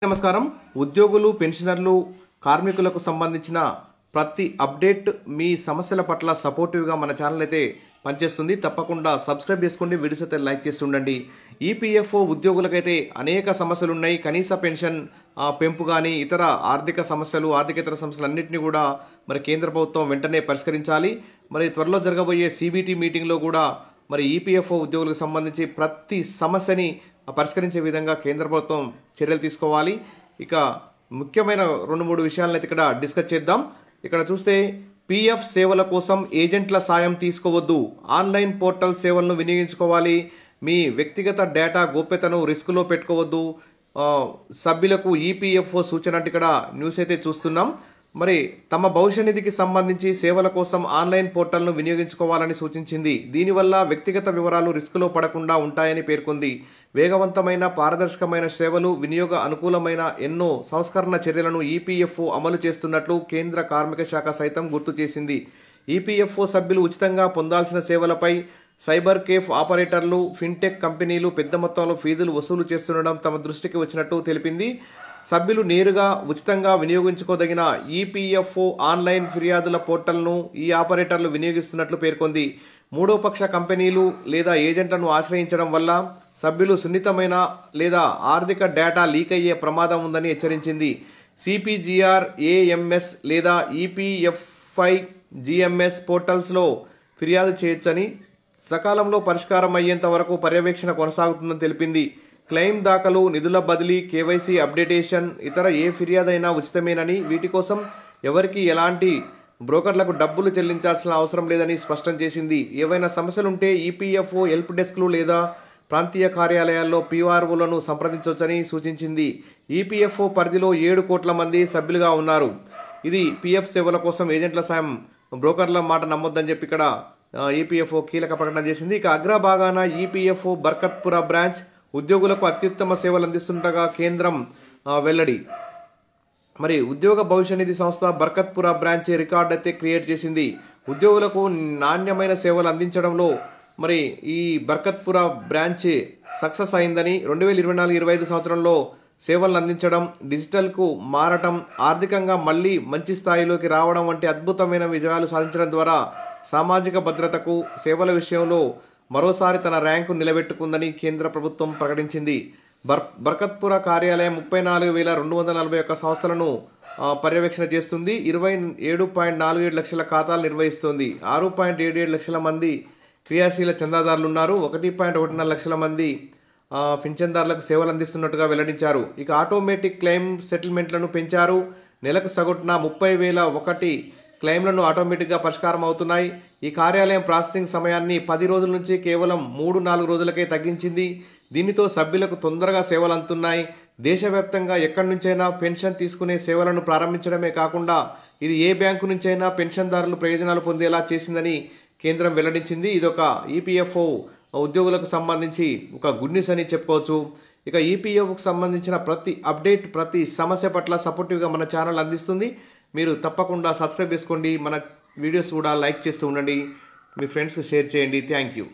నమస్కారం. ఉద్యోగులు, పెన్షనర్లు, కార్మికులకు సంబంధించిన ప్రతి అప్డేట్ మీ సమస్యల పట్ల సపోర్టివ్గా మన ఛానల్ అయితే పనిచేస్తుంది. తప్పకుండా సబ్స్క్రైబ్ చేసుకోండి, వీడియోస్ అయితే లైక్ చేసి ఉండండి. ఈపీఎఫ్ఓ ఉద్యోగులకైతే అనేక సమస్యలు ఉన్నాయి. కనీస పెన్షన్ పెంపు కానీ ఇతర ఆర్థిక సమస్యలు, ఆర్థికేతర సమస్యలు అన్నింటినీ కూడా మరి కేంద్ర ప్రభుత్వం వెంటనే పరిష్కరించాలి. మరి త్వరలో జరగబోయే సిబిటి మీటింగ్లో కూడా మరి ఈపీఎఫ్ఓ ఉద్యోగులకు సంబంధించి ప్రతి సమస్యని పరిష్కరించే విధంగా కేంద్ర ప్రభుత్వం చర్యలు తీసుకోవాలి. ఇక ముఖ్యమైన 2-3 విషయాలను అయితే ఇక్కడ డిస్కస్ చేద్దాం. ఇక్కడ చూస్తే పీఎఫ్ సేవల కోసం ఏజెంట్ల సాయం తీసుకోవద్దు, ఆన్లైన్ పోర్టల్ సేవలను వినియోగించుకోవాలి, మీ వ్యక్తిగత డేటా గోప్యతను రిస్క్లో పెట్టుకోవద్దు, సభ్యులకు ఈపీఎఫ్ఓ సూచన అంటే ఇక్కడ న్యూస్ అయితే చూస్తున్నాం. మరి తమ భవిష్య నిధికి సంబంధించి సేవల కోసం ఆన్లైన్ పోర్టల్ను వినియోగించుకోవాలని సూచించింది. దీనివల్ల వ్యక్తిగత వివరాలు రిస్కులో పడకుండా ఉంటాయని పేర్కొంది. వేగవంతమైన, పారదర్శకమైన సేవలు, వినియోగ అనుకూలమైన ఎన్నో సంస్కరణ చర్యలను ఈపీఎఫ్ఓ అమలు చేస్తున్నట్లు కేంద్ర కార్మిక శాఖ సైతం గుర్తు చేసింది. ఈపీఎఫ్ఓ సభ్యులు ఉచితంగా పొందాల్సిన సేవలపై సైబర్ కేఫ్ ఆపరేటర్లు, ఫిన్టెక్ కంపెనీలు పెద్ద మొత్తంలో ఫీజులు వసూలు చేస్తుండడం తమ దృష్టికి వచ్చినట్టు తెలిపింది. సభ్యులు నేరుగా ఉచితంగా వినియోగించుకోదగిన ఈపీఎఫ్ఓ ఆన్లైన్ ఫిర్యాదుల పోర్టల్ను ఈ ఆపరేటర్లు వినియోగిస్తున్నట్లు పేర్కొంది. మూడో పక్ష కంపెనీలు లేదా ఏజెంట్లను ఆశ్రయించడం వల్ల సభ్యులు సున్నితమైన లేదా ఆర్థిక డేటా లీక్ అయ్యే ప్రమాదం ఉందని హెచ్చరించింది. సిపిజిఆర్ ఏఎంఎస్ లేదా ఈపీఎఫ్ఐ జిఎంఎస్ పోర్టల్స్లో ఫిర్యాదు చేయొచ్చని, సకాలంలో పరిష్కారం అయ్యేంత వరకు పర్యవేక్షణ కొనసాగుతుందని తెలిపింది. క్లెయిమ్ దాఖలు, నిధుల బదిలీ, కేవైసీ అప్డేటేషన్, ఇతర ఏ ఫిర్యాదైనా ఉచితమేనని, వీటి కోసం ఎవరికి ఎలాంటి బ్రోకర్లకు డబ్బులు చెల్లించాల్సిన అవసరం లేదని స్పష్టం చేసింది. ఏవైనా సమస్యలుంటే ఈపీఎఫ్ఓ హెల్ప్ డెస్క్లు లేదా ప్రాంతీయ కార్యాలయాల్లో పీఆర్ఓలను సంప్రదించవచ్చని సూచించింది. ఈపీఎఫ్ఓ పరిధిలో 7 కోట్ల మంది సభ్యులుగా ఉన్నారు. ఇది పీఎఫ్ సేవల కోసం ఏజెంట్ల సాయం, బ్రోకర్ల మాట నమ్మొద్దని చెప్పి ఇక్కడ ఈపీఎఫ్ఓ కీలక ప్రకటన చేసింది. ఇక అగ్రభాగాన ఈపీఎఫ్ఓ బర్కత్పుర బ్రాంచ్ ఉద్యోగులకు అత్యుత్తమ సేవలు అందిస్తుండగా కేంద్రం వెల్లడి. మరి ఉద్యోగ భవిష్య నిధి సంస్థ బర్కత్పుర బ్రాంచ్ రికార్డ్ అయితే క్రియేట్ చేసింది. ఉద్యోగులకు నాణ్యమైన సేవలు అందించడంలో మరి ఈ బర్కత్పుర బ్రాంచ్ సక్సెస్ అయిందని, 2024-25 సంవత్సరంలో సేవలను అందించడం, డిజిటల్కు మారటం, ఆర్థికంగా మళ్లీ మంచి స్థాయిలోకి రావడం వంటి అద్భుతమైన విజయాలు సాధించడం ద్వారా సామాజిక భద్రతకు, సేవల విషయంలో మరోసారి తన ర్యాంకు నిలబెట్టుకుందని కేంద్ర ప్రభుత్వం ప్రకటించింది. బర్కత్పుర కార్యాలయం 34,241 సంస్థలను పర్యవేక్షణ చేస్తుంది. 27.47 లక్షల ఖాతాలు నిర్వహిస్తుంది. 6.77 లక్షల మంది క్రియాశీల చందాదారులున్నారు. 1.14 లక్షల మంది పింఛన్దారులకు సేవలు అందిస్తున్నట్టుగా వెల్లడించారు. ఇక ఆటోమేటిక్ క్లెయిమ్ సెటిల్మెంట్లను పెంచారు. నెలకు సగటున 30,001 క్లెయిమ్లను ఆటోమేటిక్గా పరిష్కారం అవుతున్నాయి. ఈ కార్యాలయం ప్రాసెసింగ్ సమయాన్ని 10 రోజుల నుంచి కేవలం 3-4 రోజులకే తగ్గించింది. దీనితో సభ్యులకు తొందరగా సేవలు అందుతున్నాయి. దేశవ్యాప్తంగా ఎక్కడి నుంచైనా పెన్షన్ తీసుకునే సేవలను ప్రారంభించడమే కాకుండా ఇది ఏ బ్యాంకు నుంచైనా పెన్షన్దారులు ప్రయోజనాలు పొందేలా చేసిందని కేంద్రం వెల్లడించింది. ఇదొక ఈపీఎఫ్ఓ ఉద్యోగులకు సంబంధించి ఒక గుడ్ న్యూస్ అని చెప్పుకోవచ్చు. ఇక ఈపీఎఫ్కు సంబంధించిన ప్రతి అప్డేట్, ప్రతి సమస్య పట్ల సపోర్టివ్గా మన ఛానల్ అందిస్తుంది. మీరు తప్పకుండా సబ్స్క్రైబ్ చేసుకోండి, మన వీడియోస్ కూడా లైక్ చేస్తూ ఉండండి, మీ ఫ్రెండ్స్కి షేర్ చేయండి. Thank you.